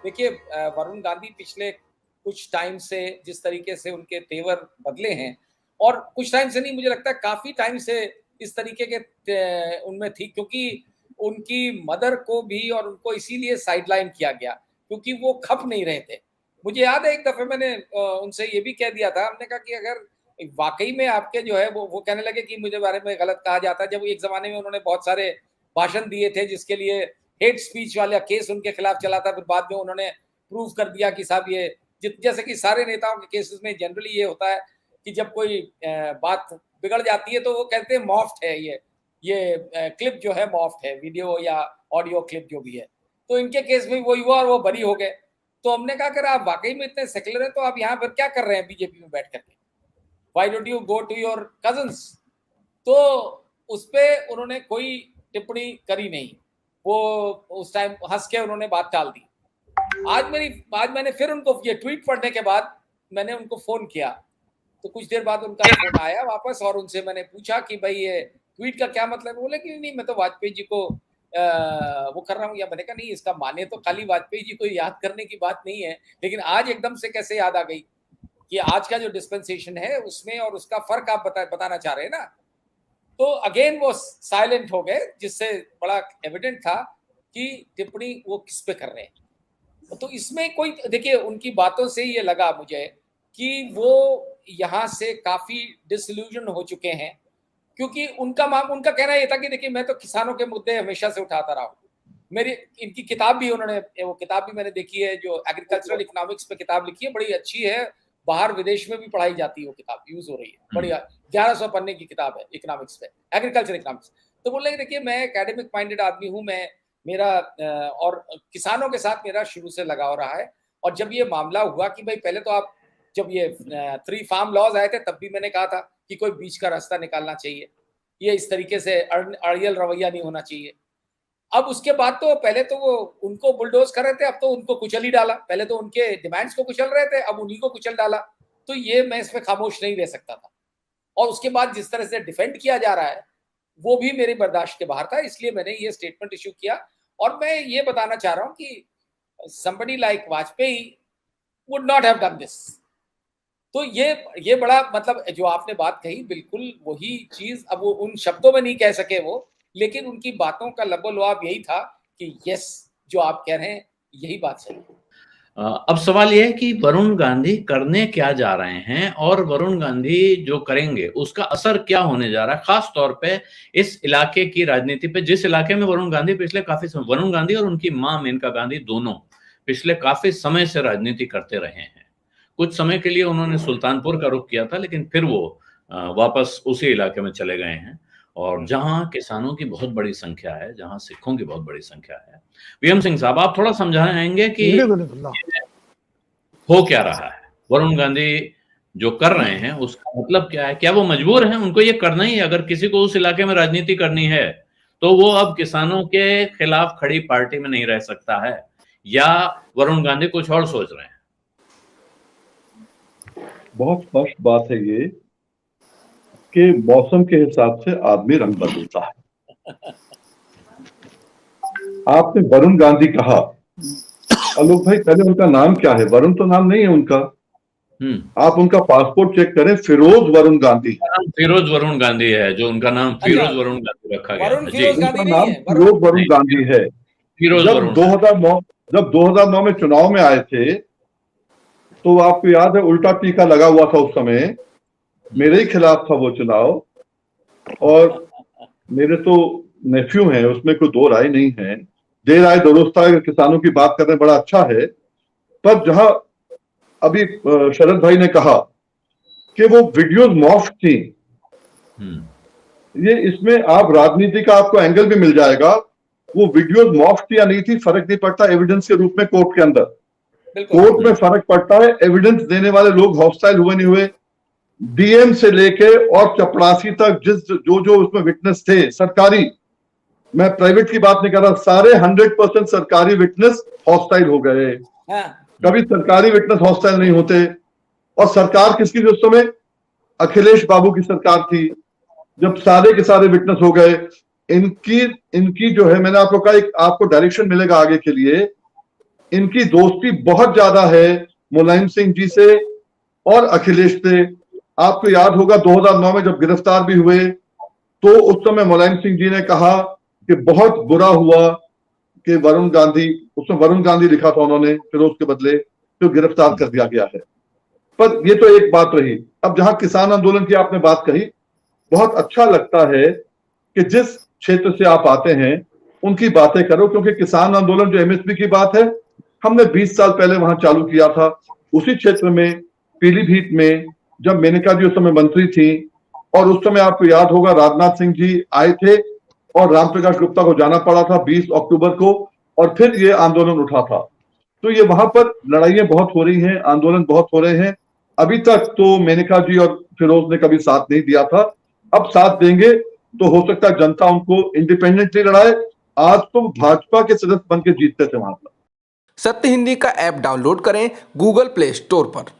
देखिए वरुण गांधी पिछले कुछ टाइम से जिस तरीके से उनके तेवर बदले हैं, और कुछ टाइम से नहीं, मुझे लगता है काफ़ी टाइम से इस तरीके के उनमें थी, क्योंकि उनकी मदर को भी और उनको इसीलिए साइडलाइन किया गया, क्योंकि वो खप नहीं रहे थे। मुझे याद है एक दफ़े मैंने उनसे ये भी कह दिया था, हमने कहा कि अगर वाक़ई में आपके जो है वो कहने लगे कि मुझे बारे में गलत कहा जाता है, जब एक ज़माने में उन्होंने बहुत सारे भाषण दिए थे जिसके लिए हेट स्पीच वाला केस उनके खिलाफ चला था, फिर बाद में उन्होंने प्रूव कर दिया कि साहब ये जैसे कि सारे नेताओं के केसेस में जनरली ये होता है कि जब कोई बात बिगड़ जाती है तो वो कहते हैं मॉफ्ट है, ये क्लिप जो है मॉफ्ट है, वीडियो या ऑडियो क्लिप जो भी है। तो इनके केस में वही हुआ और वो बरी हो गए। तो हमने कहा अगर आप वाकई में इतने सेक्युलर हैं तो आप यहाँ पर क्या कर रहे हैं बीजेपी में बैठ करके, why don't you go to your cousins. तो उस पर उन्होंने कोई टिप्पणी करी नहीं, वो उस टाइम हंस के उन्होंने बात टाल दी। आज मैंने फिर उनको ये ट्वीट पढ़ने के बाद मैंने उनको फोन किया, तो कुछ देर बाद उनका फोन आया वापस और उनसे मैंने पूछा कि भाई ये ट्वीट का क्या मतलब है। बोले कि नहीं, मैं तो वाजपेयी जी को वो कर रहा हूँ। या मैंने कहा नहीं, इसका माने तो खाली वाजपेयी जी को याद करने की बात नहीं है, लेकिन आज एकदम से कैसे याद आ गई कि आज का जो डिस्पेंसेशन है उसमें और उसका फर्क आप बताना चाह रहे हैं ना। तो अगेन वो साइलेंट हो गए, जिससे बड़ा एविडेंट था कि टिप्पणी वो किस पे कर रहे हैं। तो इसमें कोई, देखिए उनकी बातों से ये लगा मुझे कि वो यहाँ से काफी डिसइल्यूजन हो चुके हैं, क्योंकि उनका कहना ये था कि देखिए मैं तो किसानों के मुद्दे हमेशा से उठाता रहा हूँ। मेरी इनकी किताब भी वो किताब भी मैंने देखी है, जो एग्रीकल्चरल इकोनॉमिक्स पे किताब लिखी है, बड़ी अच्छी है, बाहर विदेश में भी पढ़ाई जाती है, वो किताब यूज हो रही है, बढ़िया 1100 पन्ने की किताब है इकोनॉमिक्स पे, एग्रीकल्चर इकोनॉमिक्स। तो बोल रहे देखिए मैं एकेडमिक माइंडेड आदमी हूँ, मैं मेरा और किसानों के साथ मेरा शुरू से लगाव रहा है। और जब ये मामला हुआ कि भाई पहले तो आप, जब ये 3 फार्म लॉज आए थे तब भी मैंने कहा था कि कोई बीच का रास्ता निकालना चाहिए, ये इस तरीके से अड़ियल रवैया नहीं होना चाहिए। अब उसके बाद तो पहले तो वो उनको बुलडोज कर रहे थे, अब तो उनको कुचल ही डाला। पहले तो उनके डिमांड्स को कुचल रहे थे, अब उन्हीं को कुचल डाला। तो ये मैं इस पे खामोश नहीं रह सकता था, और उसके बाद जिस तरह से डिफेंड किया जा रहा है वो भी मेरी बर्दाश्त के बाहर था, इसलिए मैंने ये स्टेटमेंट इश्यू किया। और मैं ये बताना चाह रहा हूँ कि somebody like Vajpayee would not have done this। तो ये बड़ा, मतलब जो आपने बात कही बिल्कुल वही चीज, अब वो उन शब्दों में नहीं कह सके वो, लेकिन उनकी बातों का लबोलवाब यही था कि यस, जो आप कह रहे हैं यही बात सही है। अब सवाल यह है कि वरुण गांधी करने क्या जा रहे हैं और वरुण गांधी जो करेंगे उसका असर क्या होने जा रहा है, खास तौर पे इस इलाके की राजनीति पे, जिस इलाके में वरुण गांधी पिछले काफी समय, वरुण गांधी और उनकी मां मेनका गांधी दोनों पिछले काफी समय से राजनीति करते रहे हैं। कुछ समय के लिए उन्होंने सुल्तानपुर का रुख किया था, लेकिन फिर वो वापस उसी इलाके में चले गए हैं, और जहां किसानों की बहुत बड़ी संख्या है, जहां सिखों की बहुत बड़ी संख्या है। वीएम सिंह साहब, आप थोड़ा समझाएंगे कि हो क्या रहा है, वरुण गांधी जो कर रहे हैं उसका मतलब क्या है? क्या वो मजबूर हैं, उनको ये करना ही है? अगर किसी को उस इलाके में राजनीति करनी है तो वो अब किसानों के खिलाफ खड़ी पार्टी में नहीं रह सकता है, या वरुण गांधी कुछ और सोच रहे हैं? बहुत स्पष्ट बात है ये कि मौसम के हिसाब से आदमी रंग बदलता है। आपने वरुण गांधी कहा, आलोक भाई पहले उनका नाम क्या है? वरुण तो नाम नहीं है उनका। आप उनका पासपोर्ट चेक करें, फिरोज वरुण गांधी है। फिरोज वरुण गांधी है, जो उनका नाम फिरोज वरुण गांधी रखा गया है। उनका नाम फिरोज वरुण गांधी है। जब 2009 में चुनाव में आए थे तो आपको याद है उल्टा टीका लगा हुआ था उस समय, मेरे ही खिलाफ था वो चुनाव, और मेरे तो नेफ्यू हैं, उसमें कोई दो राय नहीं है। देर आए दुरुस्त आए, किसानों की बात करना बड़ा अच्छा है। पर जहां अभी शरद भाई ने कहा कि वो वीडियोस मॉफ थी, ये इसमें आप राजनीति का आपको एंगल भी मिल जाएगा। वो वीडियोस मॉफ थी या नहीं थी फर्क नहीं पड़ता, एविडेंस के रूप में कोर्ट के अंदर, कोर्ट में फर्क पड़ता है। एविडेंस देने वाले लोग हॉस्टाइल हुए नहीं हुए, डीएम से लेके और चपरासी तक जो उसमें विटनेस थे सरकारी, मैं प्राइवेट की बात नहीं कर रहा, सारे 100% सरकारी विटनेस हॉस्टाइल हो गए। कभी सरकारी विटनेस हॉस्टाइल नहीं होते। और सरकार किसकी थी उस समय? अखिलेश बाबू की सरकार थी। जब सारे के सारे विटनेस हो गए, इनकी जो है, मैंने आपको कहा, आपको डायरेक्शन मिलेगा आगे के लिए। इनकी दोस्ती बहुत ज्यादा है मुलायम सिंह जी से और अखिलेश से। आपको याद होगा 2009 में जब गिरफ्तार भी हुए तो उस समय मुलायम सिंह जी ने कहा कि बहुत बुरा हुआ कि वरुण गांधी, उसमें वरुण गांधी लिखा था उन्होंने, फिरोज के बदले तो गिरफ्तार कर दिया गया है। पर ये तो एक बात रही। अब जहां किसान आंदोलन की आपने बात कही, बहुत अच्छा लगता है कि जिस क्षेत्र से आप आते हैं उनकी बातें करो, क्योंकि किसान आंदोलन जो एमएसपी की बात है, हमने 20 साल पहले वहां चालू किया था। उसी क्षेत्र में पीलीभीत में जब मेनका जी उस समय मंत्री थी और उस समय आपको याद होगा राजनाथ सिंह जी आए थे और रामप्रकाश गुप्ता को जाना पड़ा था 20 अक्टूबर को, और फिर ये आंदोलन उठा था। तो ये वहां पर लड़ाइयां बहुत हो रही हैं, आंदोलन बहुत हो रहे हैं। अभी तक तो मेनका जी और फिरोज ने कभी साथ नहीं दिया था, अब साथ देंगे तो हो सकता है जनता उनको इंडिपेंडेंटली लड़ाए। आज तो भाजपा के सदस्य बन के जीतते थे वहां पर। सत्य हिंदी का ऐप डाउनलोड करें गूगल प्ले स्टोर पर।